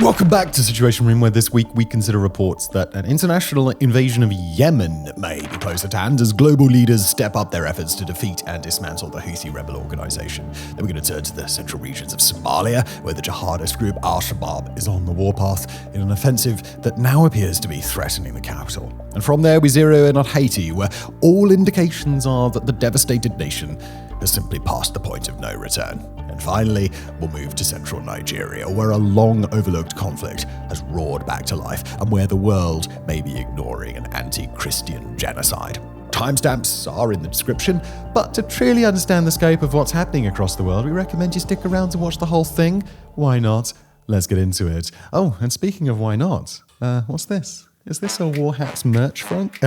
Welcome back to Situation Room, where this week we consider reports that an international invasion of Yemen may be close at hand as global leaders step up their efforts to defeat and dismantle the Houthi rebel organization. Then we're going to turn to the central regions of Somalia, where the jihadist group Al-Shabaab is on the warpath in an offensive that now appears to be threatening the capital. And from there we zero in on Haiti, where all indications are that the devastated nation has simply passed the point of no return. And finally, we'll move to central Nigeria, where a long-overlooked conflict has roared back to life and where the world may be ignoring an anti-Christian genocide. Timestamps are in the description, but to truly understand the scope of what's happening across the world, we recommend you stick around to watch the whole thing. Why not? Let's get into it. Oh, and speaking of why not, what's this? Is this a War Hats merch front?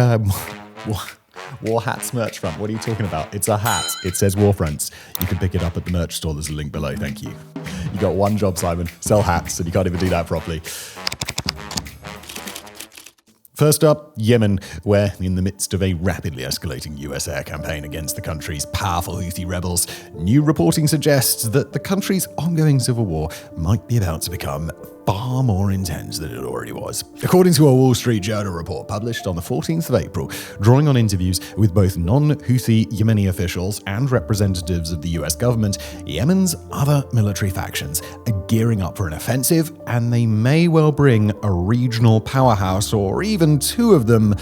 War Hats merch front. What are you talking about? It's a hat. It says WarFronts. You can pick it up at the merch store. There's a link below. Thank you. You got one job, Simon. Sell hats, and you can't even do that properly. First up, Yemen, where in the midst of a rapidly escalating US air campaign against the country's powerful Houthi rebels, new reporting suggests that the country's ongoing civil war might be about to become far more intense than it already was. According to a Wall Street Journal report published on the 14th of April, drawing on interviews with both non-Houthi Yemeni officials and representatives of the US government, Yemen's other military factions are gearing up for an offensive, and they may well bring a regional powerhouse or even two of them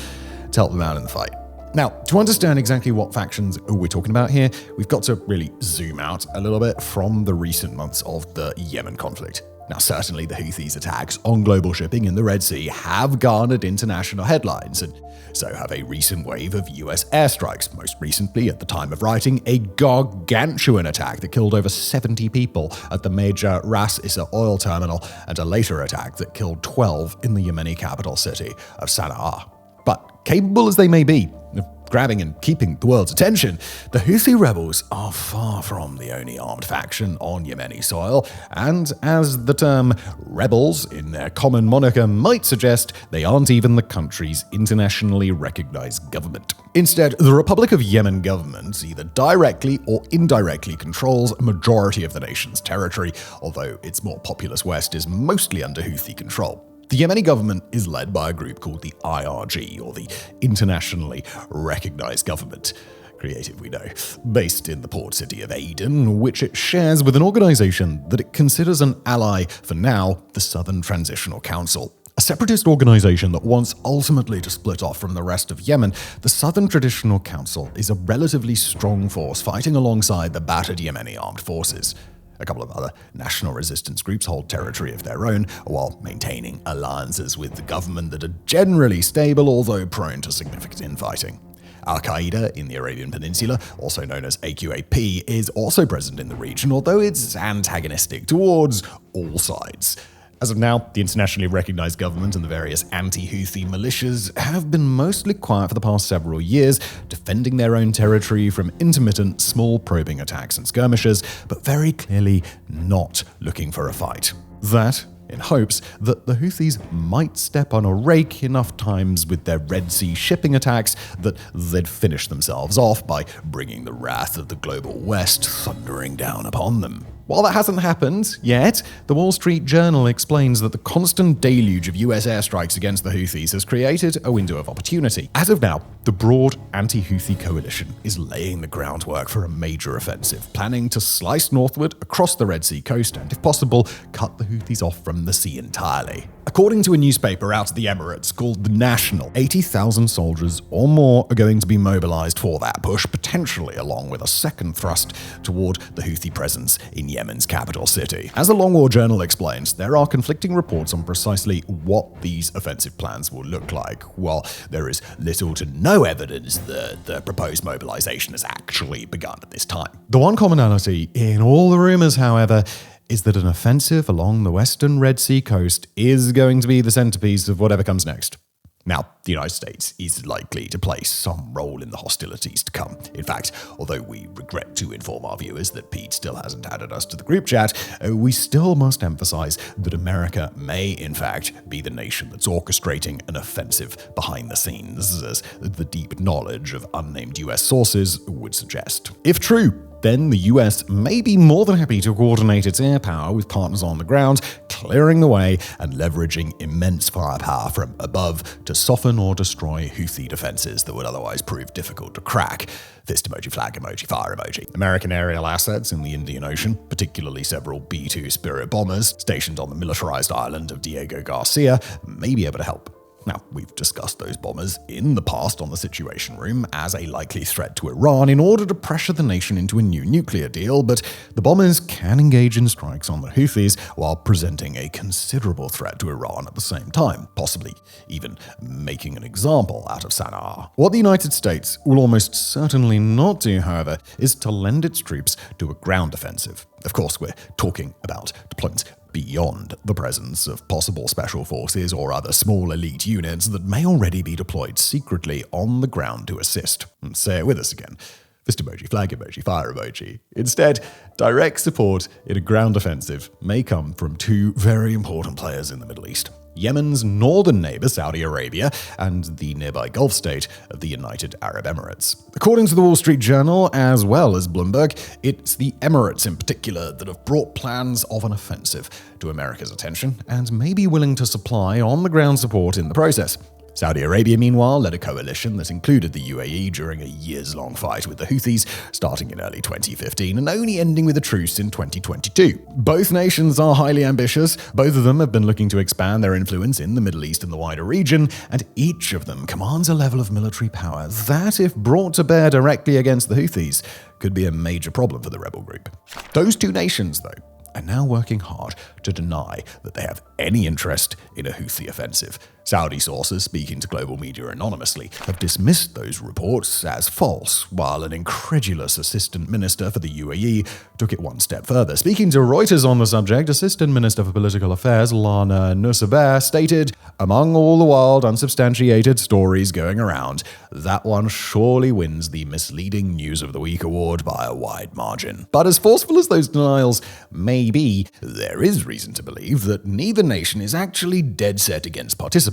to help them out in the fight. Now, to understand exactly what factions we're talking about here, we've got to really zoom out a little bit from the recent months of the Yemen conflict. Now, certainly the Houthis' attacks on global shipping in the Red Sea have garnered international headlines, and so have a recent wave of US airstrikes, most recently, at the time of writing, a gargantuan attack that killed over 70 people at the major Ras Issa oil terminal, and a later attack that killed 12 in the Yemeni capital city of Sana'a. But capable as they may be of grabbing and keeping the world's attention, the Houthi rebels are far from the only armed faction on Yemeni soil, and as the term rebels in their common moniker might suggest, they aren't even the country's internationally recognized government. Instead, the Republic of Yemen government either directly or indirectly controls a majority of the nation's territory, although its more populous west is mostly under Houthi control. The Yemeni government is led by a group called the IRG, or the Internationally Recognized Government. Creative, we know. Based in the port city of Aden, which it shares with an organization that it considers an ally for now, the Southern Transitional Council. A separatist organization that wants ultimately to split off from the rest of Yemen, the Southern Transitional Council is a relatively strong force fighting alongside the battered Yemeni armed forces. A couple of other national resistance groups hold territory of their own, while maintaining alliances with the government that are generally stable, although prone to significant infighting. Al-Qaeda in the Arabian Peninsula, also known as AQAP, is also present in the region, although it's antagonistic towards all sides. As of now, the internationally recognized government and the various anti-Houthi militias have been mostly quiet for the past several years, defending their own territory from intermittent small probing attacks and skirmishes, but very clearly not looking for a fight. That, in hopes that the Houthis might step on a rake enough times with their Red Sea shipping attacks that they'd finish themselves off by bringing the wrath of the global West thundering down upon them. While that hasn't happened yet, the Wall Street Journal explains that the constant deluge of US airstrikes against the Houthis has created a window of opportunity. As of now, the broad anti-Houthi coalition is laying the groundwork for a major offensive, planning to slice northward across the Red Sea coast and, if possible, cut the Houthis off from the sea entirely. According to a newspaper out of the Emirates called The National, 80,000 soldiers or more are going to be mobilized for that push, potentially along with a second thrust toward the Houthi presence in Yemen's capital city. As the Long War Journal explains, there are conflicting reports on precisely what these offensive plans will look like, while there is little to no evidence that the proposed mobilization has actually begun at this time. The one commonality in all the rumors, however, is that an offensive along the western Red Sea coast is going to be the centerpiece of whatever comes next. Now, the United States is likely to play some role in the hostilities to come. In fact, although we regret to inform our viewers that Pete still hasn't added us to the group chat, we still must emphasize that America may, in fact, be the nation that's orchestrating an offensive behind the scenes, as the deep knowledge of unnamed US sources would suggest. If true, then the US may be more than happy to coordinate its air power with partners on the ground, clearing the way and leveraging immense firepower from above to soften or destroy Houthi defenses that would otherwise prove difficult to crack. Fist emoji, flag emoji, fire emoji. American aerial assets in the Indian Ocean, particularly several B-2 Spirit bombers stationed on the militarized island of Diego Garcia, may be able to help. Now, we've discussed those bombers in the past on the Situation Room as a likely threat to Iran in order to pressure the nation into a new nuclear deal, but the bombers can engage in strikes on the Houthis while presenting a considerable threat to Iran at the same time, possibly even making an example out of Sana'a. What the United States will almost certainly not do, however, is to lend its troops to a ground offensive. Of course, we're talking about deployments beyond the presence of possible special forces or other small elite units that may already be deployed secretly on the ground to assist. And say it with us again. Fist emoji, flag emoji, fire emoji. Instead, direct support in a ground offensive may come from two very important players in the Middle East: Yemen's northern neighbor, Saudi Arabia, and the nearby Gulf state of the United Arab Emirates. According to the Wall Street Journal, as well as Bloomberg, it's the Emirates in particular that have brought plans of an offensive to America's attention and may be willing to supply on-the-ground support in the process. Saudi Arabia, meanwhile, led a coalition that included the UAE during a years-long fight with the Houthis, starting in early 2015 and only ending with a truce in 2022. Both nations are highly ambitious, both of them have been looking to expand their influence in the Middle East and the wider region, and each of them commands a level of military power that, if brought to bear directly against the Houthis, could be a major problem for the rebel group. Those two nations, though, are now working hard to deny that they have any interest in a Houthi offensive. Saudi sources, speaking to global media anonymously, have dismissed those reports as false, while an incredulous assistant minister for the UAE took it one step further. Speaking to Reuters on the subject, Assistant Minister for Political Affairs Lana Nusseibeh stated, "Among all the wild, unsubstantiated stories going around, that one surely wins the Misleading News of the Week award by a wide margin." But as forceful as those denials may be, there is reason to believe that neither nation is actually dead set against participating.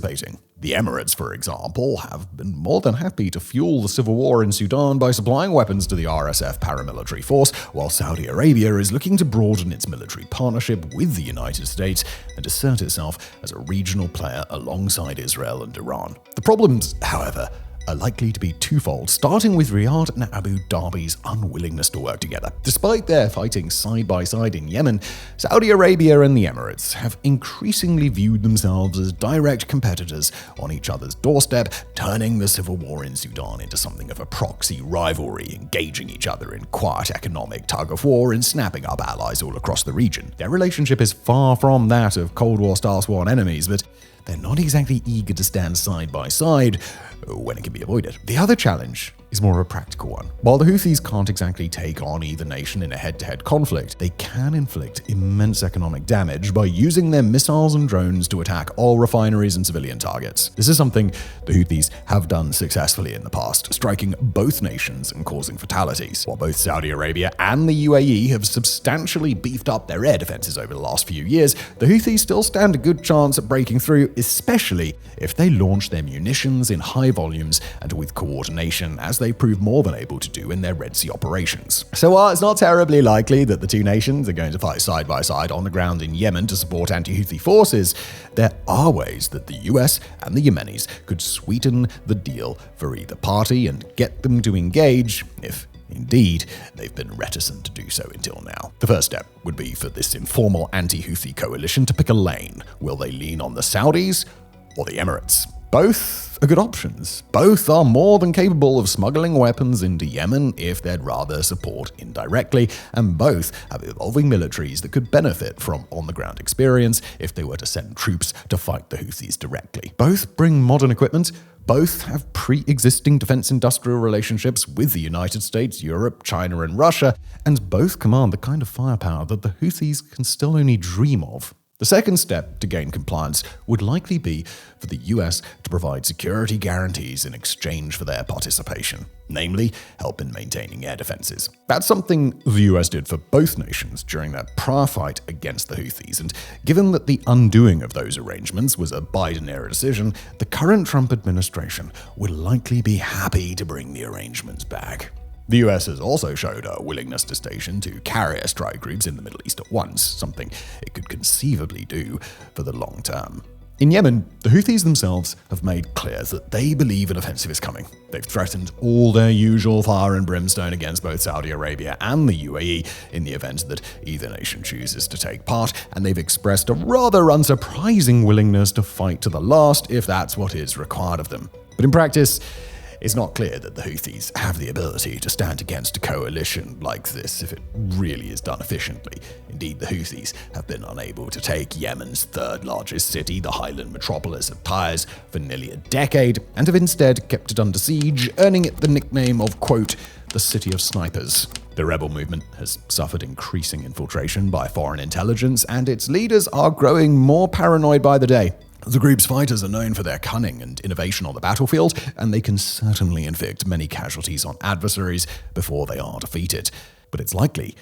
The Emirates, for example, have been more than happy to fuel the civil war in Sudan by supplying weapons to the RSF paramilitary force, while Saudi Arabia is looking to broaden its military partnership with the United States and assert itself as a regional player alongside Israel and Iran. The problems, however, are likely to be twofold, starting with Riyadh and Abu Dhabi's unwillingness to work together. Despite their fighting side by side in Yemen, Saudi Arabia and the Emirates have increasingly viewed themselves as direct competitors on each other's doorstep, turning the civil war in Sudan into something of a proxy rivalry, engaging each other in quiet economic tug-of-war and snapping up allies all across the region. Their relationship is far from that of Cold War-style sworn enemies, but they're not exactly eager to stand side by side when it can be avoided. The other challenge is more of a practical one. While the Houthis can't exactly take on either nation in a head-to-head conflict, they can inflict immense economic damage by using their missiles and drones to attack oil refineries and civilian targets. This is something the Houthis have done successfully in the past, striking both nations and causing fatalities. While both Saudi Arabia and the UAE have substantially beefed up their air defenses over the last few years, the Houthis still stand a good chance at breaking through, especially if they launch their munitions in high volumes and with coordination, as they prove more than able to do in their Red Sea operations. So while it's not terribly likely that the two nations are going to fight side by side on the ground in Yemen to support anti-Houthi forces, there are ways that the US and the Yemenis could sweeten the deal for either party and get them to engage if indeed they've been reticent to do so until now. The first step would be for this informal anti-Houthi coalition to pick a lane. Will they lean on the Saudis or the Emirates? Both are good options. Both are more than capable of smuggling weapons into Yemen if they'd rather support indirectly, and both have evolving militaries that could benefit from on-the-ground experience if they were to send troops to fight the Houthis directly. Both bring modern equipment. Both have pre-existing defense industrial relationships with the United States, Europe, China, and Russia, and both command the kind of firepower that the Houthis can still only dream of. The second step to gain compliance would likely be for the US to provide security guarantees in exchange for their participation, namely help in maintaining air defenses. That's something the US did for both nations during their prior fight against the Houthis, and given that the undoing of those arrangements was a Biden-era decision, the current Trump administration would likely be happy to bring the arrangements back. The US has also showed a willingness to station to carrier strike groups in the Middle East at once, something it could conceivably do for the long term. In Yemen, the Houthis themselves have made clear that they believe an offensive is coming. They've threatened all their usual fire and brimstone against both Saudi Arabia and the UAE in the event that either nation chooses to take part, and they've expressed a rather unsurprising willingness to fight to the last if that's what is required of them. But in practice, it's not clear that the Houthis have the ability to stand against a coalition like this if it really is done efficiently. Indeed, the Houthis have been unable to take Yemen's third largest city, the highland metropolis of Taiz, for nearly a decade, and have instead kept it under siege, earning it the nickname of, quote, the City of Snipers. The rebel movement has suffered increasing infiltration by foreign intelligence, and its leaders are growing more paranoid by the day. The group's fighters are known for their cunning and innovation on the battlefield, and they can certainly inflict many casualties on adversaries before they are defeated. But it's likely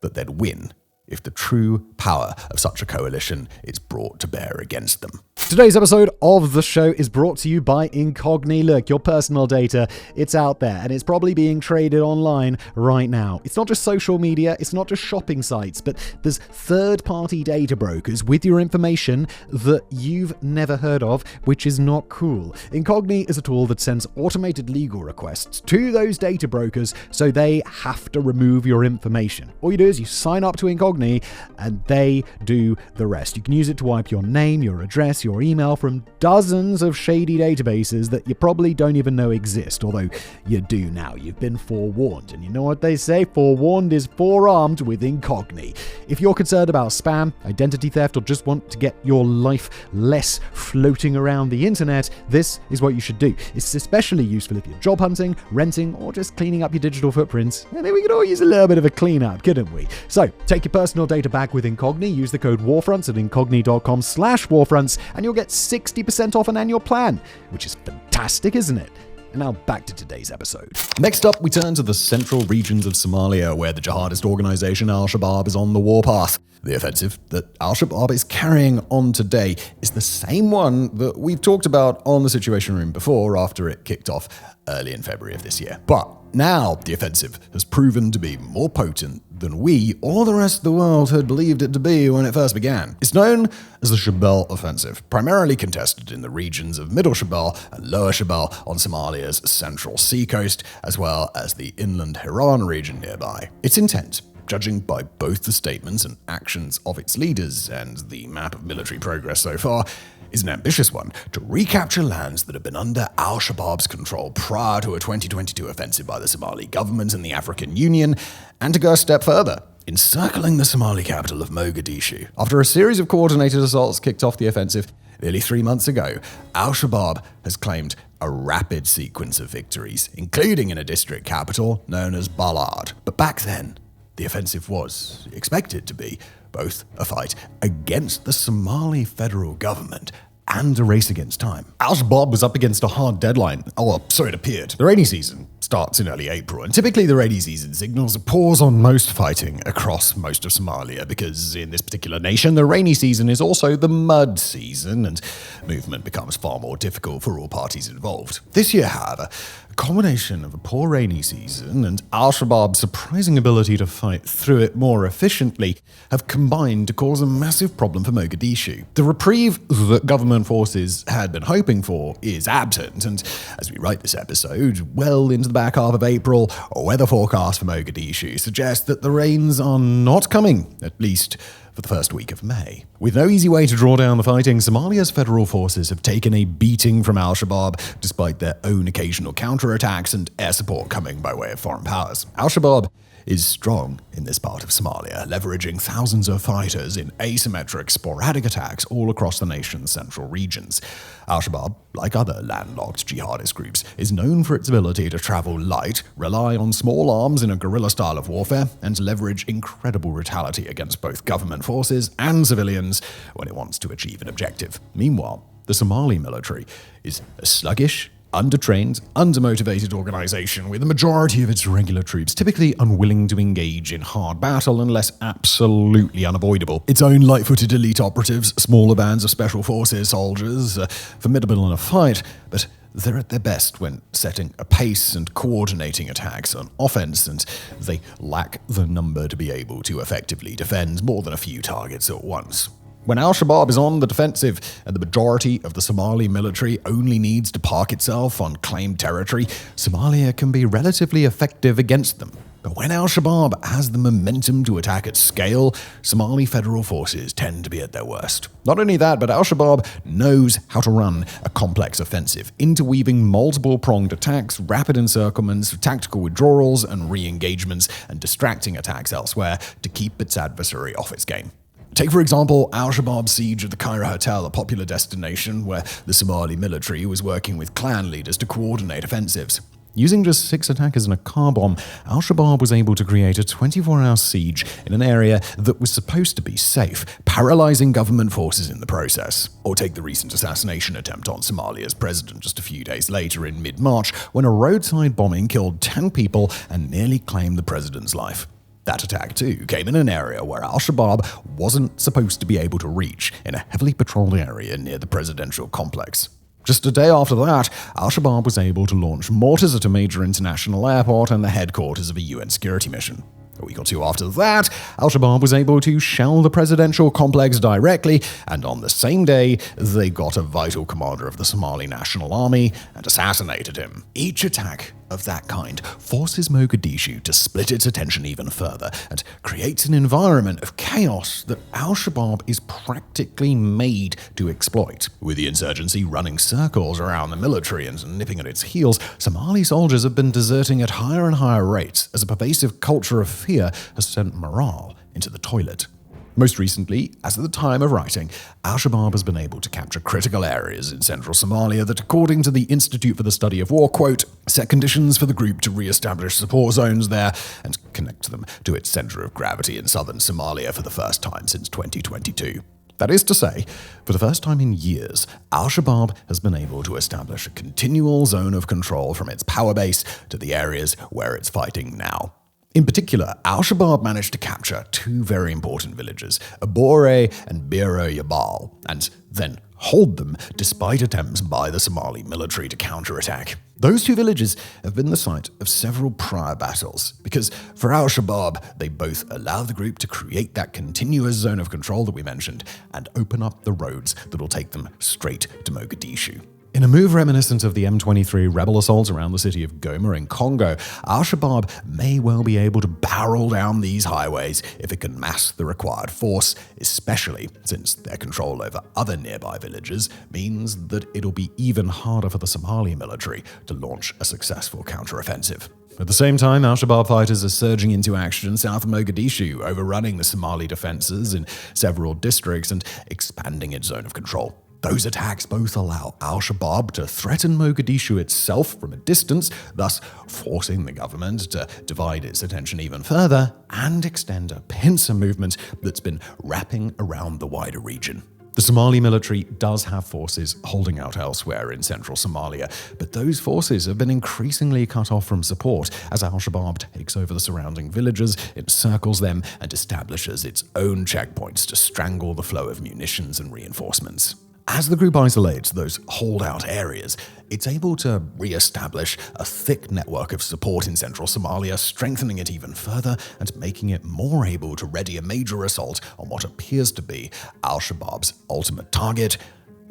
that they'd win if the true power of such a coalition is brought to bear against them. Today's episode of the show is brought to you by Incogni. Look, your personal data, it's out there and it's probably being traded online right now. It's not just social media, it's not just shopping sites, but there's third-party data brokers with your information that you've never heard of, which is not cool. Incogni is a tool that sends automated legal requests to those data brokers so they have to remove your information. All you do is you sign up to Incogni and they do the rest. You can use it to wipe your name, your address, your email from dozens of shady databases that you probably don't even know exist, although you do now. You've been forewarned, and you know what they say, forewarned is forearmed with Incogni. If you're concerned about spam, identity theft, or just want to get your life less floating around the internet, this is what you should do. It's especially useful if you're job hunting, renting, or just cleaning up your digital footprints. And we could all use a little bit of a cleanup, couldn't we? So take your personal data back with Incogni, use the code WarFronts at incogni.com/WarFronts, and you'll get 60% off an annual plan, which is fantastic, isn't it? And now back to today's episode. Next up, we turn to the central regions of Somalia, where the jihadist organization Al-Shabaab is on the warpath. The offensive that Al-Shabaab is carrying on today is the same one that we've talked about on the Situation Room before, after it kicked off early in February of this year. But now the offensive has proven to be more potent than we or the rest of the world had believed it to be when it first began. It's known as the Shabelle Offensive, primarily contested in the regions of Middle Shabelle and Lower Shabelle on Somalia's central seacoast, as well as the inland Hiran region nearby. Its intent, judging by both the statements and actions of its leaders and the map of military progress so far, is an ambitious one: to recapture lands that have been under Al-Shabaab's control prior to a 2022 offensive by the Somali government and the African Union, and to go a step further, encircling the Somali capital of Mogadishu. After a series of coordinated assaults kicked off the offensive nearly 3 months ago, Al-Shabaab has claimed a rapid sequence of victories, including in a district capital known as Balad. But back then, the offensive was expected to be both a fight against the Somali federal government and a race against time. Al-Shabaab was up against a hard deadline, or so it appeared. The rainy season starts in early April, and typically the rainy season signals a pause on most fighting across most of Somalia, because in this particular nation, the rainy season is also the mud season, and movement becomes far more difficult for all parties involved. This year, however, a combination of a poor rainy season and Al-Shabaab's surprising ability to fight through it more efficiently have combined to cause a massive problem for Mogadishu. The reprieve that government forces had been hoping for is absent, and as we write this episode, well into the back half of April, a weather forecast for Mogadishu suggests that the rains are not coming, at least for the first week of May. With no easy way to draw down the fighting, Somalia's federal forces have taken a beating from Al-Shabaab, despite their own occasional counterattacks and air support coming by way of foreign powers. Al-Shabaab is strong in this part of Somalia, leveraging thousands of fighters in asymmetric, sporadic attacks all across the nation's central regions. Al-Shabaab, like other landlocked jihadist groups, is known for its ability to travel light, rely on small arms in a guerrilla style of warfare, and leverage incredible brutality against both government forces and civilians when it wants to achieve an objective. Meanwhile, the Somali military is a sluggish, undertrained, undermotivated organization with the majority of its regular troops typically unwilling to engage in hard battle unless absolutely unavoidable. Its own light-footed elite operatives, smaller bands of special forces soldiers, formidable in a fight, but they're at their best when setting a pace and coordinating attacks on offense, and they lack the number to be able to effectively defend more than a few targets at once. When Al-Shabaab is on the defensive and the majority of the Somali military only needs to park itself on claimed territory, Somalia can be relatively effective against them. But when Al-Shabaab has the momentum to attack at scale, Somali federal forces tend to be at their worst. Not only that, but Al-Shabaab knows how to run a complex offensive, interweaving multiple pronged attacks, rapid encirclements, tactical withdrawals and re-engagements, and distracting attacks elsewhere to keep its adversary off its game. Take, for example, Al-Shabaab's siege of the Cairo Hotel, a popular destination where the Somali military was working with clan leaders to coordinate offensives. Using just 6 attackers and a car bomb, Al-Shabaab was able to create a 24-hour siege in an area that was supposed to be safe, paralyzing government forces in the process. Or take the recent assassination attempt on Somalia's president just a few days later in mid-March, when a roadside bombing killed 10 people and nearly claimed the president's life. That attack, too, came in an area where Al-Shabaab wasn't supposed to be able to reach, in a heavily patrolled area near the presidential complex. Just a day after that, Al-Shabaab was able to launch mortars at a major international airport and the headquarters of a UN security mission. A week or two after that, Al-Shabaab was able to shell the presidential complex directly, and on the same day, they got a vital commander of the Somali National Army and assassinated him. Each attack of that kind forces Mogadishu to split its attention even further and creates an environment of chaos that Al-Shabaab is practically made to exploit. With the insurgency running circles around the military and nipping at its heels, Somali soldiers have been deserting at higher and higher rates as a pervasive culture of fear has sent morale into the toilet. Most recently, as of the time of writing, Al-Shabaab has been able to capture critical areas in central Somalia that, according to the Institute for the Study of War, quote, set conditions for the group to re-establish support zones there and connect them to its center of gravity in southern Somalia for the first time since 2022. That is to say, for the first time in years, Al-Shabaab has been able to establish a continual zone of control from its power base to the areas where it's fighting now. In particular, Al-Shabaab managed to capture 2 very important villages, Abore and Biro Yabal, and then hold them despite attempts by the Somali military to counterattack. Those 2 villages have been the site of several prior battles, because for Al-Shabaab, they both allow the group to create that continuous zone of control that we mentioned and open up the roads that will take them straight to Mogadishu. In a move reminiscent of the M23 rebel assaults around the city of Goma in Congo, Al-Shabaab may well be able to barrel down these highways if it can mass the required force, especially since their control over other nearby villages means that it'll be even harder for the Somali military to launch a successful counteroffensive. At the same time, Al-Shabaab fighters are surging into action south of Mogadishu, overrunning the Somali defenses in several districts and expanding its zone of control. Those attacks both allow Al-Shabaab to threaten Mogadishu itself from a distance, thus forcing the government to divide its attention even further and extend a pincer movement that's been wrapping around the wider region. The Somali military does have forces holding out elsewhere in central Somalia, but those forces have been increasingly cut off from support as Al-Shabaab takes over the surrounding villages, encircles them, and establishes its own checkpoints to strangle the flow of munitions and reinforcements. As the group isolates those holdout areas, it's able to re-establish a thick network of support in central Somalia, strengthening it even further and making it more able to ready a major assault on what appears to be Al-Shabaab's ultimate target,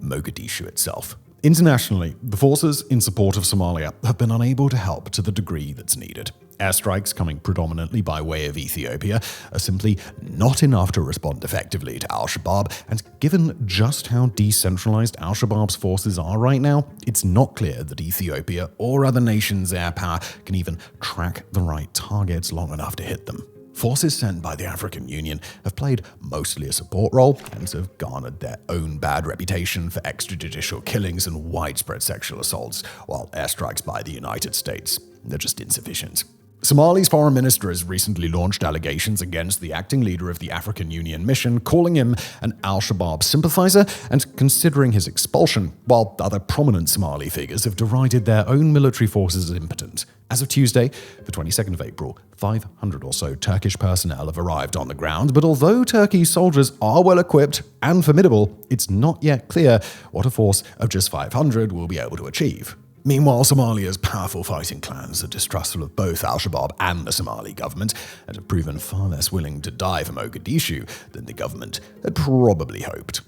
Mogadishu itself. Internationally, the forces in support of Somalia have been unable to help to the degree that's needed. Airstrikes coming predominantly by way of Ethiopia are simply not enough to respond effectively to Al-Shabaab, and given just how decentralized Al-Shabaab's forces are right now, it's not clear that Ethiopia or other nations' air power can even track the right targets long enough to hit them. Forces sent by the African Union have played mostly a support role and have garnered their own bad reputation for extrajudicial killings and widespread sexual assaults, while airstrikes by the United States are just insufficient. Somali's foreign minister has recently launched allegations against the acting leader of the African Union mission, calling him an Al-Shabaab sympathizer and considering his expulsion, while other prominent Somali figures have derided their own military forces as impotent. As of Tuesday, the 22nd of April, 500 or so Turkish personnel have arrived on the ground, but although Turkey's soldiers are well equipped and formidable, it's not yet clear what a force of just 500 will be able to achieve. Meanwhile, Somalia's powerful fighting clans are distrustful of both Al-Shabaab and the Somali government and have proven far less willing to die for Mogadishu than the government had probably hoped.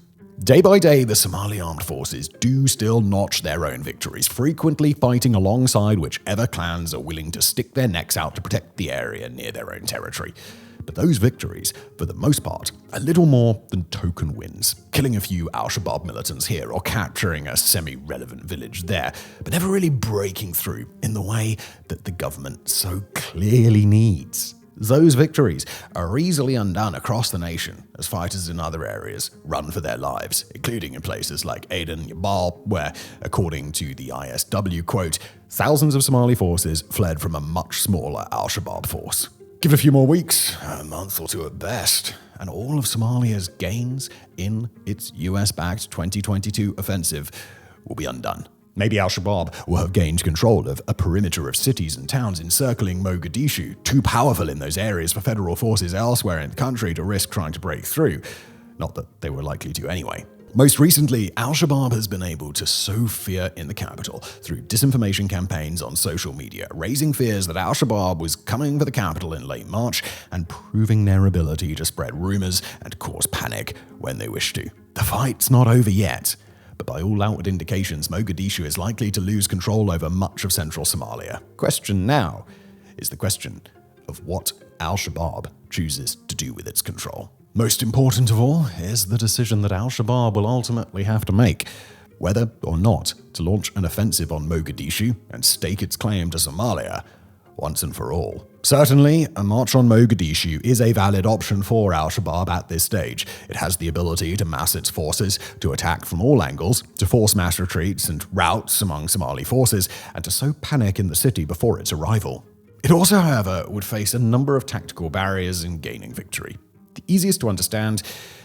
Day by day, the Somali armed forces do still notch their own victories, frequently fighting alongside whichever clans are willing to stick their necks out to protect the area near their own territory. But those victories, for the most part, are little more than token wins, killing a few Al-Shabaab militants here or capturing a semi-relevant village there, but never really breaking through in the way that the government so clearly needs. Those victories are easily undone across the nation as fighters in other areas run for their lives, including in places like Aden, Yabal, where, according to the ISW quote, thousands of Somali forces fled from a much smaller Al-Shabaab force. Give it a few more weeks, a month or two at best, and all of Somalia's gains in its US-backed 2022 offensive will be undone. Maybe Al-Shabaab will have gained control of a perimeter of cities and towns encircling Mogadishu, too powerful in those areas for federal forces elsewhere in the country to risk trying to break through. Not that they were likely to anyway. Most recently, Al-Shabaab has been able to sow fear in the capital through disinformation campaigns on social media, raising fears that Al-Shabaab was coming for the capital in late March and proving their ability to spread rumors and cause panic when they wish to. The fight's not over yet, but by all outward indications, Mogadishu is likely to lose control over much of central Somalia. Question now is the question of what Al-Shabaab chooses to do with its control. Most important of all is the decision that Al-Shabaab will ultimately have to make, whether or not to launch an offensive on Mogadishu and stake its claim to Somalia once and for all. Certainly, a march on Mogadishu is a valid option for Al-Shabaab at this stage. It has the ability to mass its forces, to attack from all angles, to force mass retreats and routes among Somali forces, and to sow panic in the city before its arrival. It also, however, would face a number of tactical barriers in gaining victory. The easiest to understand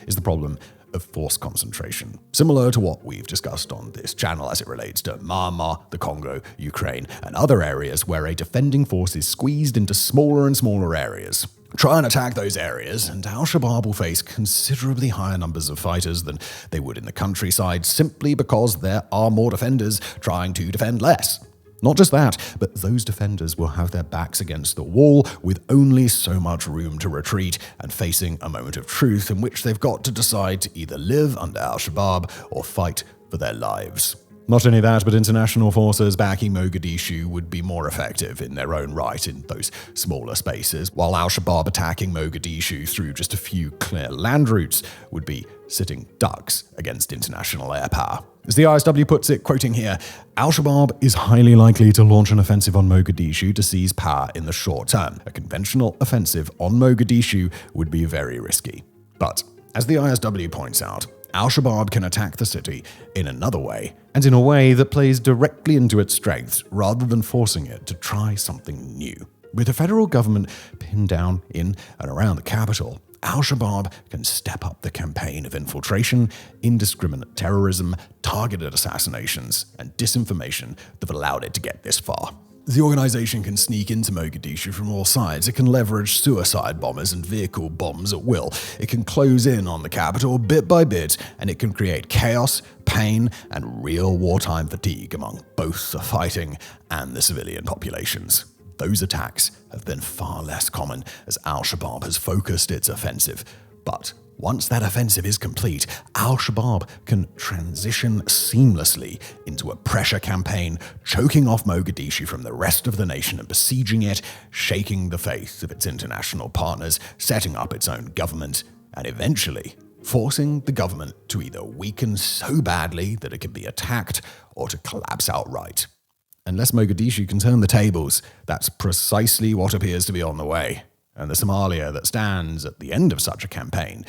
is the problem of force concentration, similar to what we've discussed on this channel as it relates to Myanmar, the Congo, Ukraine, and other areas where a defending force is squeezed into smaller and smaller areas. Try and attack those areas, and Al-Shabaab will face considerably higher numbers of fighters than they would in the countryside simply because there are more defenders trying to defend less. Not just that, but those defenders will have their backs against the wall with only so much room to retreat and facing a moment of truth in which they've got to decide to either live under Al-Shabaab or fight for their lives. Not only that, but international forces backing Mogadishu would be more effective in their own right in those smaller spaces, while Al-Shabaab attacking Mogadishu through just a few clear land routes would be sitting ducks against international air power. As the ISW puts it, quoting here, Al-Shabaab is highly likely to launch an offensive on Mogadishu to seize power in the short term. A conventional offensive on Mogadishu would be very risky. But, as the ISW points out, Al-Shabaab can attack the city in another way, and in a way that plays directly into its strengths rather than forcing it to try something new. With the federal government pinned down in and around the capital, Al-Shabaab can step up the campaign of infiltration, indiscriminate terrorism, targeted assassinations, and disinformation that have allowed it to get this far. The organization can sneak into Mogadishu from all sides. It can leverage suicide bombers and vehicle bombs at will. It can close in on the capital bit by bit, and it can create chaos, pain, and real wartime fatigue among both the fighting and the civilian populations. Those attacks have been far less common as Al-Shabaab has focused its offensive. But once that offensive is complete, Al-Shabaab can transition seamlessly into a pressure campaign, choking off Mogadishu from the rest of the nation and besieging it, shaking the faith of its international partners, setting up its own government, and eventually forcing the government to either weaken so badly that it can be attacked or to collapse outright. Unless Mogadishu can turn the tables, that's precisely what appears to be on the way. And the Somalia that stands at the end of such a campaign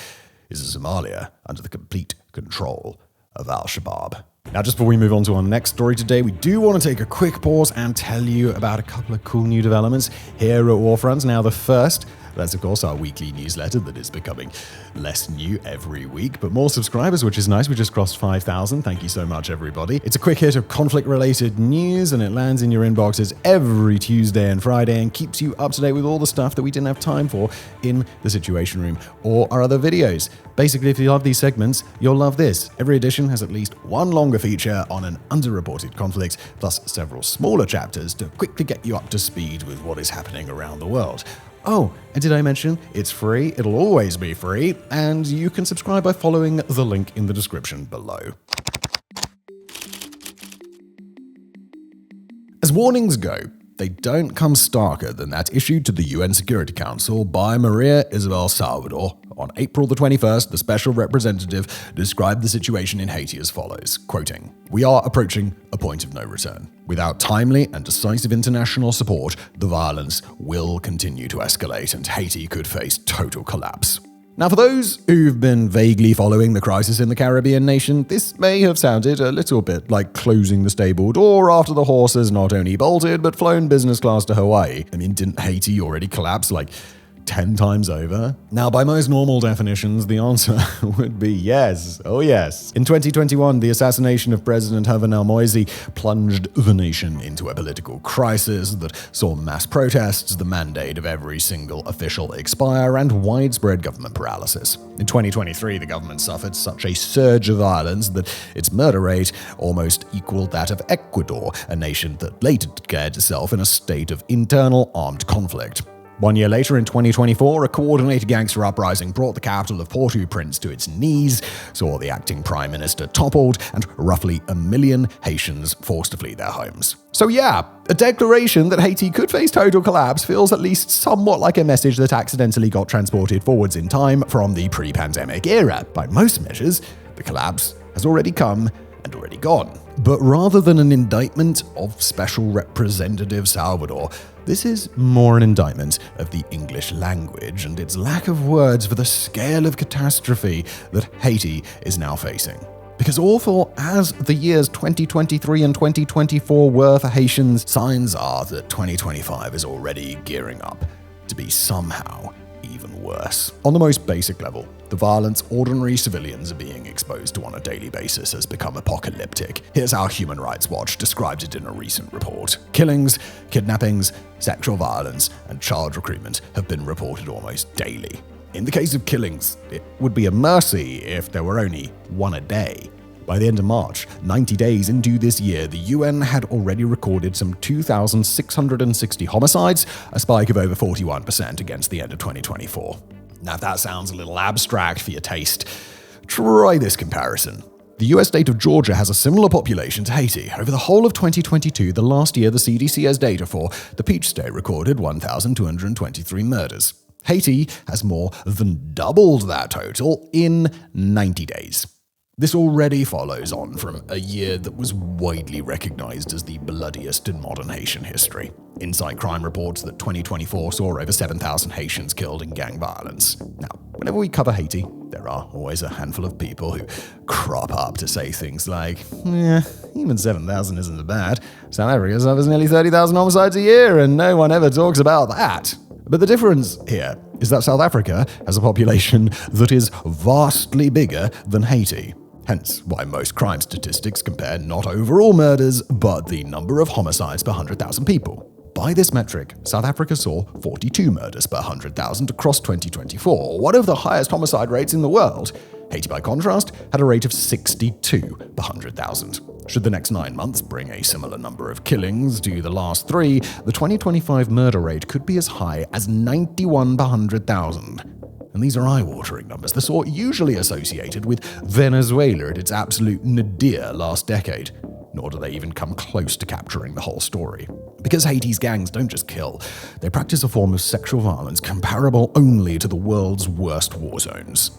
is a Somalia under the complete control of Al-Shabaab. Now, just before we move on to our next story today, we do want to take a quick pause and tell you about a couple of cool new developments here at WarFronts. Now, the first That's, of course, our weekly newsletter that is becoming less new every week, but more subscribers, which is nice. We just crossed 5,000. Thank you so much, everybody. It's a quick hit of conflict-related news, and it lands in your inboxes every Tuesday and Friday and keeps you up to date with all the stuff that we didn't have time for in the Situation Room or our other videos. Basically, if you love these segments, you'll love this. Every edition has at least one longer feature on an underreported conflict, plus several smaller chapters to quickly get you up to speed with what is happening around the world. Oh, and did I mention it's free? It'll always be free, and you can subscribe by following the link in the description below. As warnings go, they don't come starker than that issued to the UN Security Council by Maria Isabel Salvador. On April the 21st, the special representative described the situation in Haiti as follows, quoting, "We are approaching a point of no return. Without timely and decisive international support, the violence will continue to escalate and Haiti could face total collapse." Now, for those who've been vaguely following the crisis in the Caribbean nation, this may have sounded a little bit like closing the stable door after the horse has not only bolted, but flown business class to Hawaii. I mean, didn't Haiti already collapse like 10 times over? Now, by most normal definitions, the answer would be yes. Oh, yes. In 2021, the assassination of President Jovenel Moise plunged the nation into a political crisis that saw mass protests, the mandate of every single official expire, and widespread government paralysis. In 2023, the government suffered such a surge of violence that its murder rate almost equaled that of Ecuador, a nation that later declared itself in a state of internal armed conflict. 1 year later, in 2024, a coordinated gangster uprising brought the capital of Port-au-Prince to its knees, saw the acting prime minister toppled, and roughly 1 million Haitians forced to flee their homes. So yeah, a declaration that Haiti could face total collapse feels at least somewhat like a message that accidentally got transported forwards in time from the pre-pandemic era. By most measures, the collapse has already come and already gone. But rather than an indictment of Special Representative Salvador, this is more an indictment of the English language and its lack of words for the scale of catastrophe that Haiti is now facing. Because awful as the years 2023 and 2024 were for Haitians, signs are that 2025 is already gearing up to be somehow even worse. On the most basic level, the violence ordinary civilians are being exposed to on a daily basis has become apocalyptic. Here's how Human Rights Watch described it in a recent report. Killings, kidnappings, sexual violence, and child recruitment have been reported almost daily. In the case of killings, it would be a mercy if there were only one a day. By the end of March, 90 days into this year, the UN had already recorded some 2,660 homicides, a spike of over 41% against the end of 2024. Now, if that sounds a little abstract for your taste, try this comparison. The US state of Georgia has a similar population to Haiti. Over the whole of 2022, the last year the CDC has data for, the Peach State recorded 1,223 murders. Haiti has more than doubled that total in 90 days. This already follows on from a year that was widely recognized as the bloodiest in modern Haitian history. Insight Crime reports that 2024 saw over 7,000 Haitians killed in gang violence. Now, whenever we cover Haiti, there are always a handful of people who crop up to say things like, even 7,000 isn't bad. South Africa suffers nearly 30,000 homicides a year, and no one ever talks about that. But the difference here is that South Africa has a population that is vastly bigger than Haiti. Hence why most crime statistics compare not overall murders, but the number of homicides per 100,000 people. By this metric, South Africa saw 42 murders per 100,000 across 2024, one of the highest homicide rates in the world. Haiti, by contrast, had a rate of 62 per 100,000. Should the next 9 months bring a similar number of killings to the last 3, the 2025 murder rate could be as high as 91 per 100,000. And these are eye-watering numbers, the sort usually associated with Venezuela at its absolute nadir last decade. Nor do they even come close to capturing the whole story. Because Haiti's gangs don't just kill, they practice a form of sexual violence comparable only to the world's worst war zones.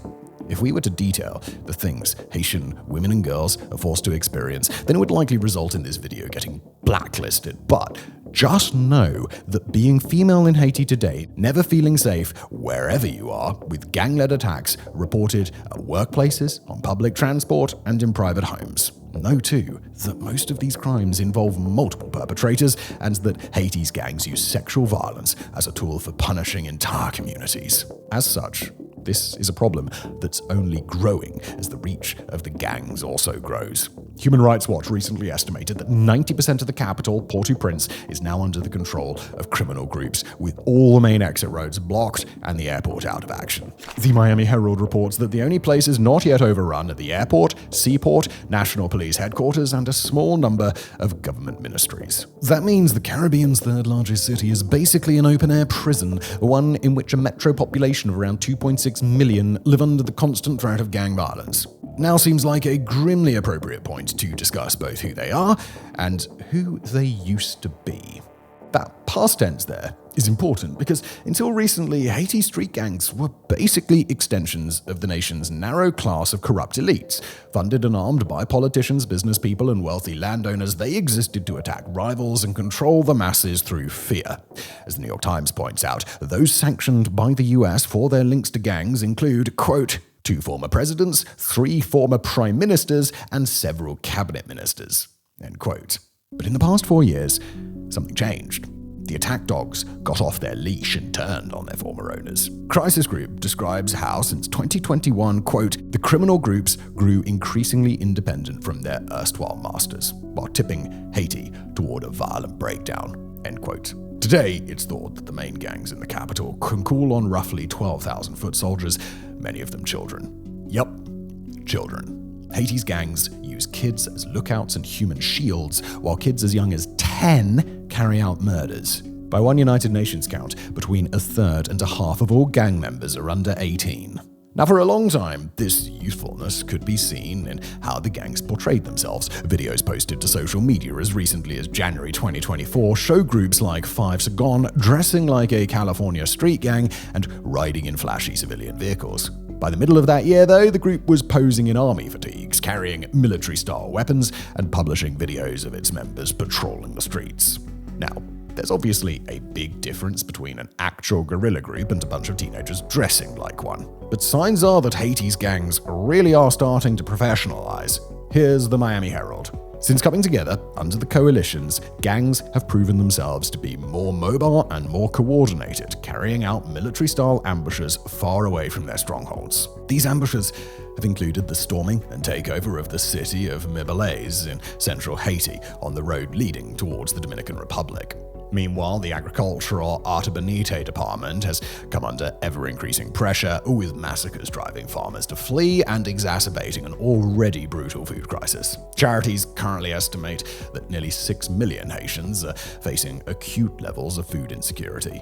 If we were to detail the things Haitian women and girls are forced to experience, then it would likely result in this video getting blacklisted. But just know that being female in Haiti today, never feeling safe wherever you are, with gang-led attacks reported at workplaces, on public transport, and in private homes. Know too that most of these crimes involve multiple perpetrators and that Haiti's gangs use sexual violence as a tool for punishing entire communities. As such, this is a problem that's only growing as the reach of the gangs also grows. Human Rights Watch recently estimated that 90% of the capital, Port-au-Prince, is now under the control of criminal groups, with all the main exit roads blocked and the airport out of action. The Miami Herald reports that the only places not yet overrun are the airport, seaport, National Police Headquarters, and a small number of government ministries. That means the Caribbean's third largest city is basically an open-air prison, one in which a metro population of around 2.6 million live under the constant threat of gang violence. Now seems like a grimly appropriate point to discuss both who they are and who they used to be. That past tense there is important because until recently, Haiti street gangs were basically extensions of the nation's narrow class of corrupt elites. Funded and armed by politicians, business people, and wealthy landowners, they existed to attack rivals and control the masses through fear. As the New York Times points out, those sanctioned by the US for their links to gangs include, quote, 2 former presidents, 3 former prime ministers, and several cabinet ministers, end quote. But in the past 4 years, something changed. The attack dogs got off their leash and turned on their former owners. Crisis Group describes how, since 2021, quote, the criminal groups grew increasingly independent from their erstwhile masters, while tipping Haiti toward a violent breakdown, end quote. Today, it's thought that the main gangs in the capital can call on roughly 12,000 foot soldiers, many of them children. Yup, children. Haiti's gangs use kids as lookouts and human shields, while kids as young as 10 carry out murders. By one United Nations count, between a third and a half of all gang members are under 18. Now, for a long time, this youthfulness could be seen in how the gangs portrayed themselves. Videos posted to social media as recently as January 2024 show groups like Five Saigon dressing like a California street gang and riding in flashy civilian vehicles. By the middle of that year, though, the group was posing in army fatigues, carrying military-style weapons, and publishing videos of its members patrolling the streets. Now, there's obviously a big difference between an actual guerrilla group and a bunch of teenagers dressing like one. But signs are that Haiti's gangs really are starting to professionalize. Here's the Miami Herald. Since coming together under the coalitions, gangs have proven themselves to be more mobile and more coordinated, carrying out military-style ambushes far away from their strongholds. These ambushes have included the storming and takeover of the city of Mirebalais in central Haiti on the road leading towards the Dominican Republic. Meanwhile, the Agricultural Artibonite Department has come under ever-increasing pressure, with massacres driving farmers to flee and exacerbating an already brutal food crisis. Charities currently estimate that nearly 6 million Haitians are facing acute levels of food insecurity.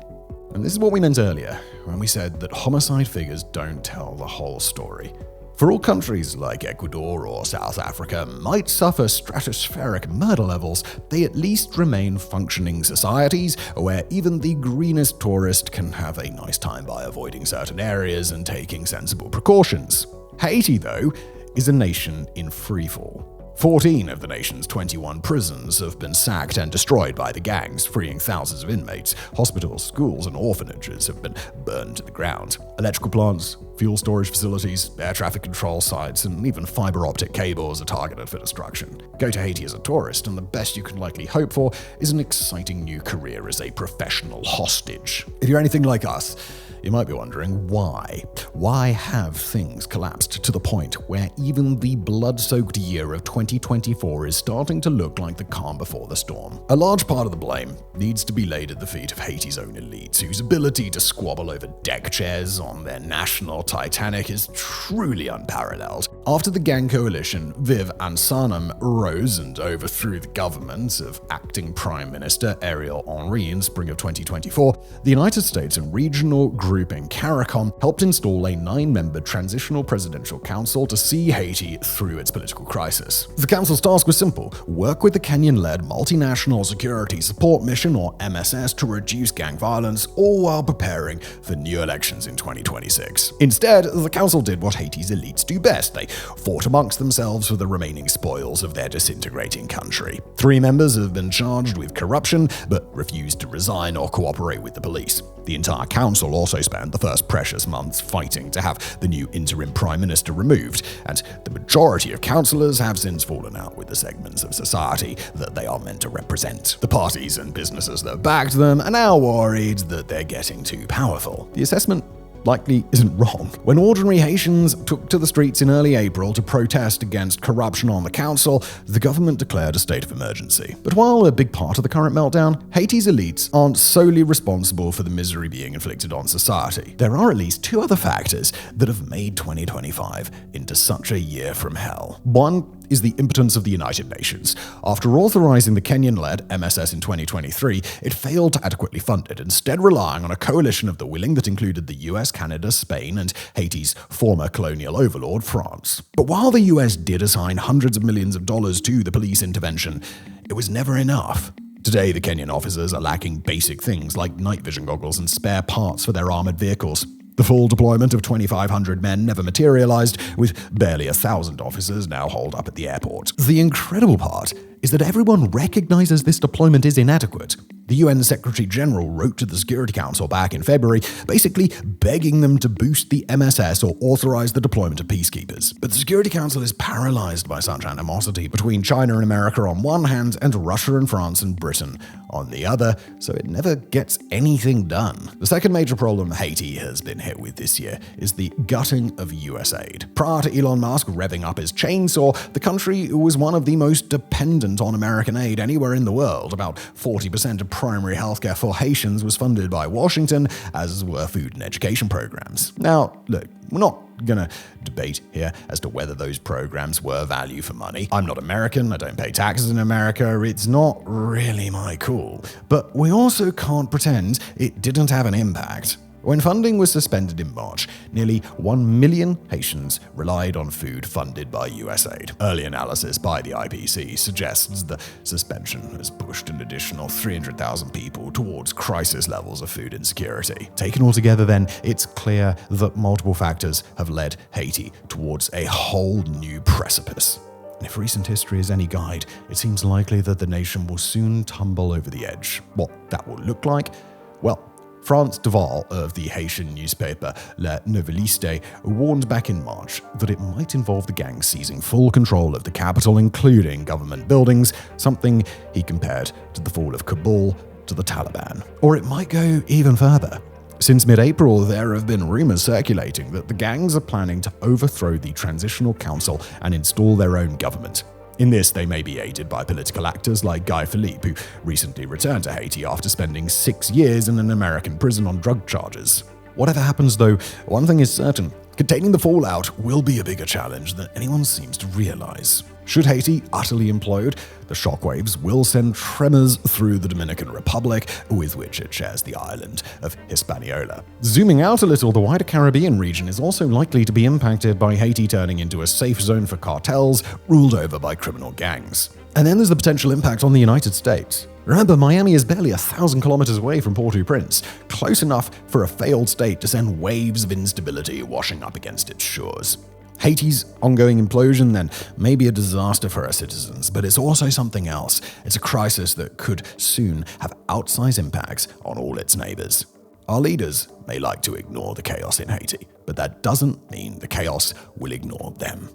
And this is what we meant earlier, when we said that homicide figures don't tell the whole story. For all countries like Ecuador or South Africa might suffer stratospheric murder levels, they at least remain functioning societies where even the greenest tourist can have a nice time by avoiding certain areas and taking sensible precautions. Haiti, though, is a nation in freefall. 14 of the nation's 21 prisons have been sacked and destroyed by the gangs, freeing thousands of inmates. Hospitals, schools, and orphanages have been burned to the ground. Electrical plants, fuel storage facilities, air traffic control sites, and even fiber optic cables are targeted for destruction. Go to Haiti as a tourist, and the best you can likely hope for is an exciting new career as a professional hostage. If you're anything like us, you might be wondering why. Why have things collapsed to the point where even the blood-soaked year of 2024 is starting to look like the calm before the storm? A large part of the blame needs to be laid at the feet of Haiti's own elites, whose ability to squabble over deck chairs on their national Titanic is truly unparalleled. After the gang coalition, Viv Ansanam rose and overthrew the government of acting Prime Minister Ariel Henry in spring of 2024, the United States and regional grouping CARICOM helped install a 9-member transitional presidential council to see Haiti through its political crisis. The council's task was simple: work with the Kenyan-led Multinational Security Support Mission, or MSS, to reduce gang violence, all while preparing for new elections in 2026. Instead, the council did what Haiti's elites do best. They fought amongst themselves for the remaining spoils of their disintegrating country. 3 members have been charged with corruption, but refused to resign or cooperate with the police. The entire council also spent the first precious months fighting to have the new interim prime minister removed, and the majority of councillors have since fallen out with the segments of society that they are meant to represent. The parties and businesses that backed them are now worried that they're getting too powerful. The assessment likely isn't wrong. When ordinary Haitians took to the streets in early April to protest against corruption on the council, the government declared a state of emergency. But while a big part of the current meltdown, Haiti's elites aren't solely responsible for the misery being inflicted on society. There are at least 2 other factors that have made 2025 into such a year from hell. One is the impotence of the United Nations. After authorizing the Kenyan-led MSS in 2023, it failed to adequately fund it, instead relying on a coalition of the willing that included the US, Canada, Spain, and Haiti's former colonial overlord, France. But while the US did assign hundreds of millions of dollars to the police intervention, it was never enough. Today, the Kenyan officers are lacking basic things like night vision goggles and spare parts for their armored vehicles. The full deployment of 2,500 men never materialized, with barely 1,000 officers now holed up at the airport. The incredible part is that everyone recognizes this deployment is inadequate. The UN Secretary General wrote to the Security Council back in February, basically begging them to boost the MSS or authorize the deployment of peacekeepers. But the Security Council is paralyzed by such animosity between China and America on one hand and Russia and France and Britain on the other, so it never gets anything done. The second major problem Haiti has been hit with this year is the gutting of US aid. Prior to Elon Musk revving up his chainsaw, the country was one of the most dependent on American aid anywhere in the world. About 40% of primary healthcare for Haitians was funded by Washington, as were food and education programs. Now, look, we're not gonna debate here as to whether those programs were value for money. I'm not American, I don't pay taxes in America, it's not really my call. But we also can't pretend it didn't have an impact. When funding was suspended in March, nearly 1 million Haitians relied on food funded by USAID. Early analysis by the IPC suggests the suspension has pushed an additional 300,000 people towards crisis levels of food insecurity. Taken all together then, it's clear that multiple factors have led Haiti towards a whole new precipice. And if recent history is any guide, it seems likely that the nation will soon tumble over the edge. What that will look like? Well, France Duval of the Haitian newspaper Le Noveliste warned back in March that it might involve the gang seizing full control of the capital, including government buildings, something he compared to the fall of Kabul to the Taliban. Or it might go even further. Since mid-April, there have been rumors circulating that the gangs are planning to overthrow the transitional council and install their own government. In this, they may be aided by political actors like Guy Philippe, who recently returned to Haiti after spending 6 years in an American prison on drug charges. Whatever happens, though, one thing is certain. Containing the fallout will be a bigger challenge than anyone seems to realize. Should Haiti utterly implode, the shockwaves will send tremors through the Dominican Republic, with which it shares the island of Hispaniola. Zooming out a little, the wider Caribbean region is also likely to be impacted by Haiti turning into a safe zone for cartels ruled over by criminal gangs. And then there's the potential impact on the United States. Remember, Miami is barely 1,000 kilometers away from Port-au-Prince, close enough for a failed state to send waves of instability washing up against its shores. Haiti's ongoing implosion, then, may be a disaster for our citizens, but it's also something else. It's a crisis that could soon have outsized impacts on all its neighbors. Our leaders may like to ignore the chaos in Haiti, but that doesn't mean the chaos will ignore them.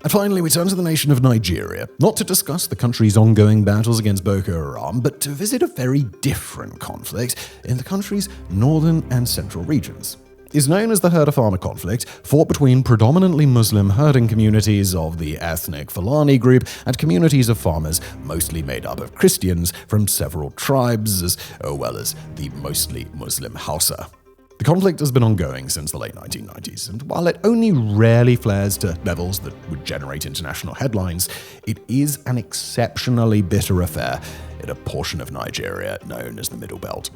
And finally, we turn to the nation of Nigeria, not to discuss the country's ongoing battles against Boko Haram, but to visit a very different conflict in the country's northern and central regions. It's known as the herder-farmer conflict, fought between predominantly Muslim herding communities of the ethnic Fulani group and communities of farmers mostly made up of Christians from several tribes, as well as the mostly Muslim Hausa. The conflict has been ongoing since the late 1990s, and while it only rarely flares to levels that would generate international headlines, it is an exceptionally bitter affair in a portion of Nigeria known as the Middle Belt.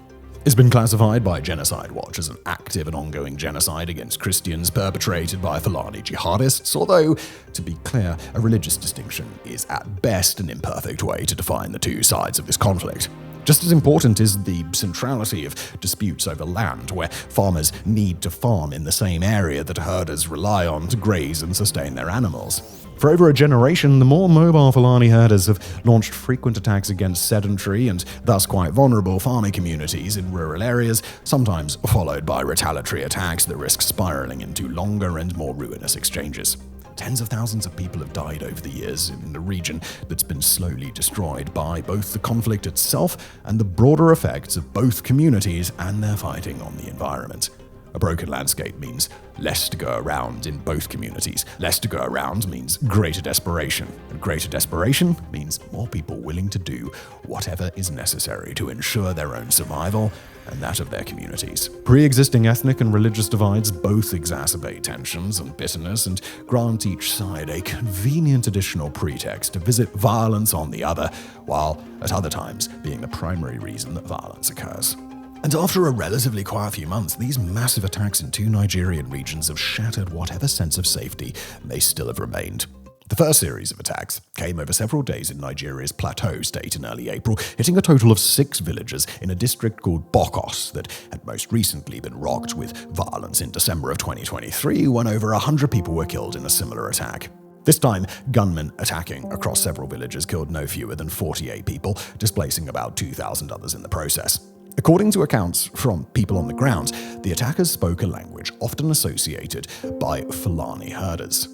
It's been classified by Genocide Watch as an active and ongoing genocide against Christians perpetrated by Fulani jihadists, although, to be clear, a religious distinction is at best an imperfect way to define the two sides of this conflict. Just as important is the centrality of disputes over land, where farmers need to farm in the same area that herders rely on to graze and sustain their animals. For over a generation, the more mobile Fulani herders have launched frequent attacks against sedentary and thus quite vulnerable farming communities in rural areas, sometimes followed by retaliatory attacks that risk spiraling into longer and more ruinous exchanges. Tens of thousands of people have died over the years in the region that's been slowly destroyed by both the conflict itself and the broader effects of both communities and their fighting on the environment. A broken landscape means less to go around in both communities. Less to go around means greater desperation. And greater desperation means more people willing to do whatever is necessary to ensure their own survival and that of their communities. Pre-existing ethnic and religious divides both exacerbate tensions and bitterness and grant each side a convenient additional pretext to visit violence on the other, while at other times being the primary reason that violence occurs. And after a relatively quiet few months, these massive attacks in two Nigerian regions have shattered whatever sense of safety may still have remained. The first series of attacks came over several days in Nigeria's Plateau state in early April, hitting a total of 6 villages in a district called Bokos that had most recently been rocked with violence in December of 2023, when over 100 people were killed in a similar attack. This time, gunmen attacking across several villages killed no fewer than 48 people, displacing about 2,000 others in the process. According to accounts from people on the ground, the attackers spoke a language often associated by Fulani herders.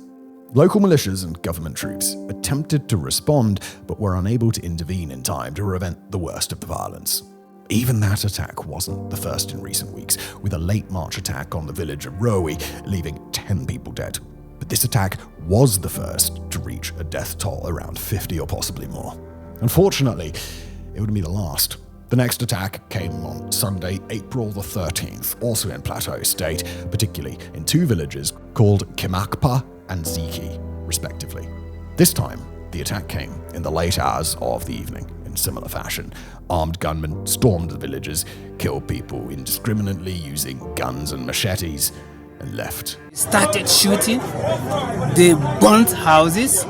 Local militias and government troops attempted to respond, but were unable to intervene in time to prevent the worst of the violence. Even that attack wasn't the first in recent weeks, with a late March attack on the village of Rowi, leaving 10 people dead. But this attack was the first to reach a death toll around 50 or possibly more. Unfortunately, it would be the last. The next attack came on Sunday, April the 13th, also in Plateau State, particularly in 2 villages called Kimakpa and Ziki, respectively. This time, the attack came in the late hours of the evening in similar fashion. Armed gunmen stormed the villages, killed people indiscriminately using guns and machetes, and left. Started shooting, they burnt houses,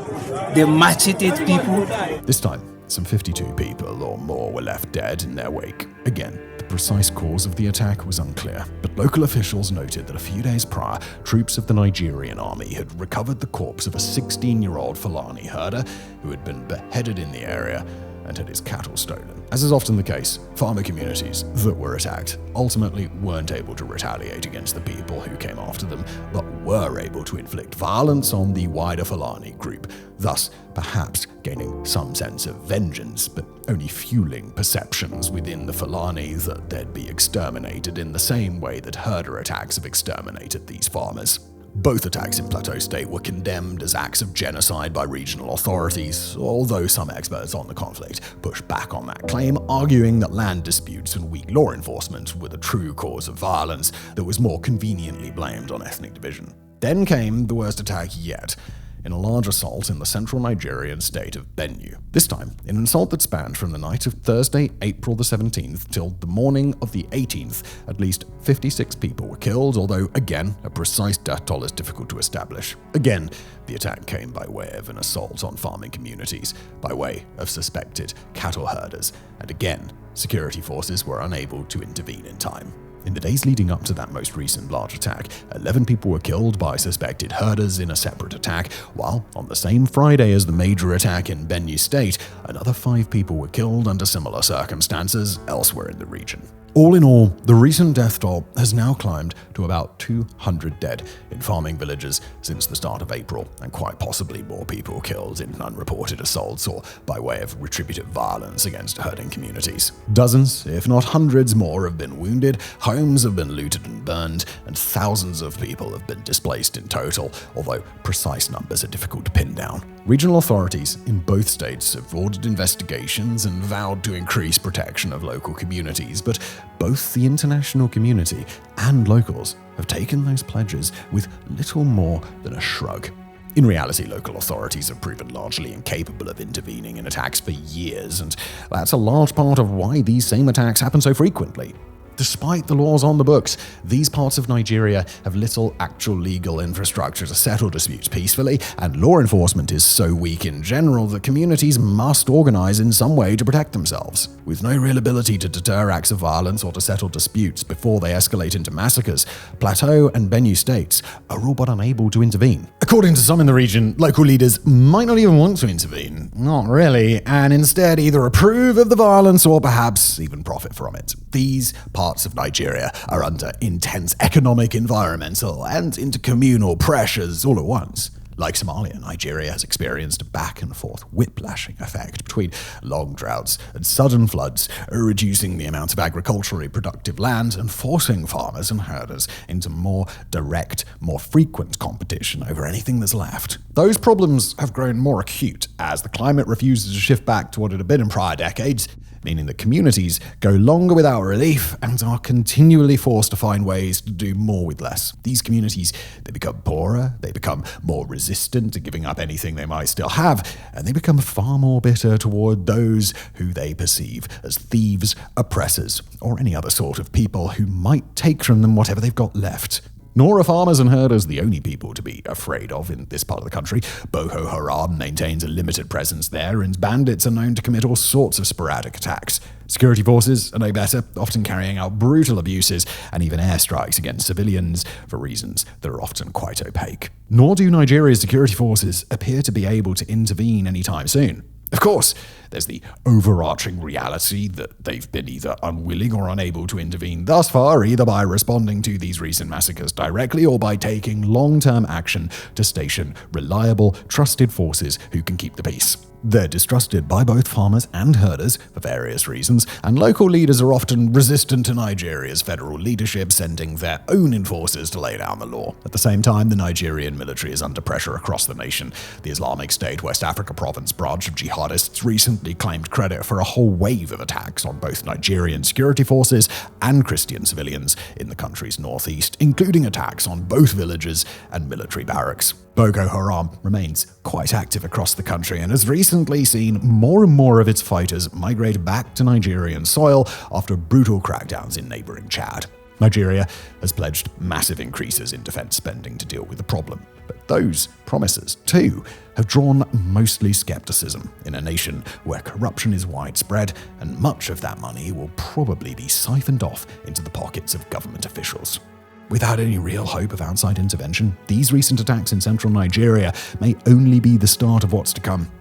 they macheted people. This time, some 52 people or more were left dead in their wake. Again, the precise cause of the attack was unclear, but local officials noted that a few days prior, troops of the Nigerian army had recovered the corpse of a 16-year-old Fulani herder who had been beheaded in the area and had his cattle stolen. As is often the case, farmer communities that were attacked ultimately weren't able to retaliate against the people who came after them, but were able to inflict violence on the wider Fulani group, thus perhaps gaining some sense of vengeance, but only fueling perceptions within the Fulani that they'd be exterminated in the same way that herder attacks have exterminated these farmers. Both attacks in Plateau State were condemned as acts of genocide by regional authorities, although some experts on the conflict pushed back on that claim, arguing that land disputes and weak law enforcement were the true cause of violence that was more conveniently blamed on ethnic division. Then came the worst attack yet, in a large assault in the central Nigerian state of Benue. This time, in an assault that spanned from the night of Thursday, April the 17th, till the morning of the 18th, at least 56 people were killed, although, again, a precise death toll is difficult to establish. Again, the attack came by way of an assault on farming communities, by way of suspected cattle herders, and again, security forces were unable to intervene in time. In the days leading up to that most recent large attack, 11 people were killed by suspected herders in a separate attack, while on the same Friday as the major attack in Benue State, another 5 people were killed under similar circumstances elsewhere in the region. All in all, the recent death toll has now climbed to about 200 dead in farming villages since the start of April, and quite possibly more people killed in unreported assaults or by way of retributive violence against herding communities. Dozens, if not hundreds more, have been wounded, homes have been looted and burned, and thousands of people have been displaced in total, although precise numbers are difficult to pin down. Regional authorities in both states have ordered investigations and vowed to increase protection of local communities, but both the international community and locals have taken those pledges with little more than a shrug. In reality, local authorities have proven largely incapable of intervening in attacks for years, and that's a large part of why these same attacks happen so frequently. Despite the laws on the books, these parts of Nigeria have little actual legal infrastructure to settle disputes peacefully, and law enforcement is so weak in general that communities must organize in some way to protect themselves. With no real ability to deter acts of violence or to settle disputes before they escalate into massacres, Plateau and Benue states are all but unable to intervene. According to some in the region, local leaders might not even want to intervene. Not really, and instead either approve of the violence or perhaps even profit from it. These parts of Nigeria are under intense economic, environmental, and intercommunal pressures all at once. Like Somalia, Nigeria has experienced a back-and-forth whiplashing effect between long droughts and sudden floods, reducing the amount of agriculturally productive land and forcing farmers and herders into more direct, more frequent competition over anything that's left. Those problems have grown more acute as the climate refuses to shift back to what it had been in prior decades, meaning that communities go longer without relief and are continually forced to find ways to do more with less. These communities, they become poorer, they become more resistant to giving up anything they might still have, and they become far more bitter toward those who they perceive as thieves, oppressors, or any other sort of people who might take from them whatever they've got left. Nor are farmers and herders the only people to be afraid of in this part of the country. Boko Haram maintains a limited presence there, and bandits are known to commit all sorts of sporadic attacks. Security forces are no better, often carrying out brutal abuses and even airstrikes against civilians for reasons that are often quite opaque. Nor do Nigeria's security forces appear to be able to intervene anytime soon. Of course, there's the overarching reality that they've been either unwilling or unable to intervene thus far, either by responding to these recent massacres directly or by taking long-term action to station reliable, trusted forces who can keep the peace. They're distrusted by both farmers and herders for various reasons, and local leaders are often resistant to Nigeria's federal leadership, sending their own enforcers to lay down the law. At the same time, the Nigerian military is under pressure across the nation. The Islamic State West Africa Province branch of jihadists recently claimed credit for a whole wave of attacks on both Nigerian security forces and Christian civilians in the country's northeast, including attacks on both villages and military barracks. Boko Haram remains quite active across the country and has recently seen more and more of its fighters migrate back to Nigerian soil after brutal crackdowns in neighboring Chad. Nigeria has pledged massive increases in defense spending to deal with the problem, but those promises, too, have drawn mostly skepticism in a nation where corruption is widespread and much of that money will probably be siphoned off into the pockets of government officials. Without any real hope of outside intervention, these recent attacks in central Nigeria may only be the start of what's to come.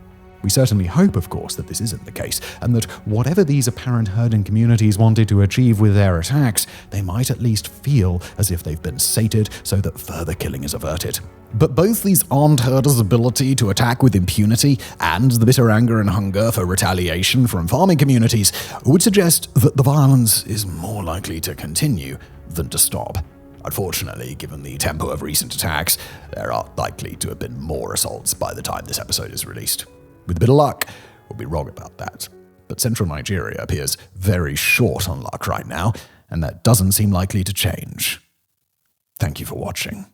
We certainly hope, of course, that this isn't the case, and that whatever these apparent herding communities wanted to achieve with their attacks, they might at least feel as if they've been sated so that further killing is averted. But both these armed herders' ability to attack with impunity and the bitter anger and hunger for retaliation from farming communities would suggest that the violence is more likely to continue than to stop. Unfortunately, given the tempo of recent attacks, there are likely to have been more assaults by the time this episode is released. With a bit of luck, we'll be wrong about that. But central Nigeria appears very short on luck right now, and that doesn't seem likely to change. Thank you for watching.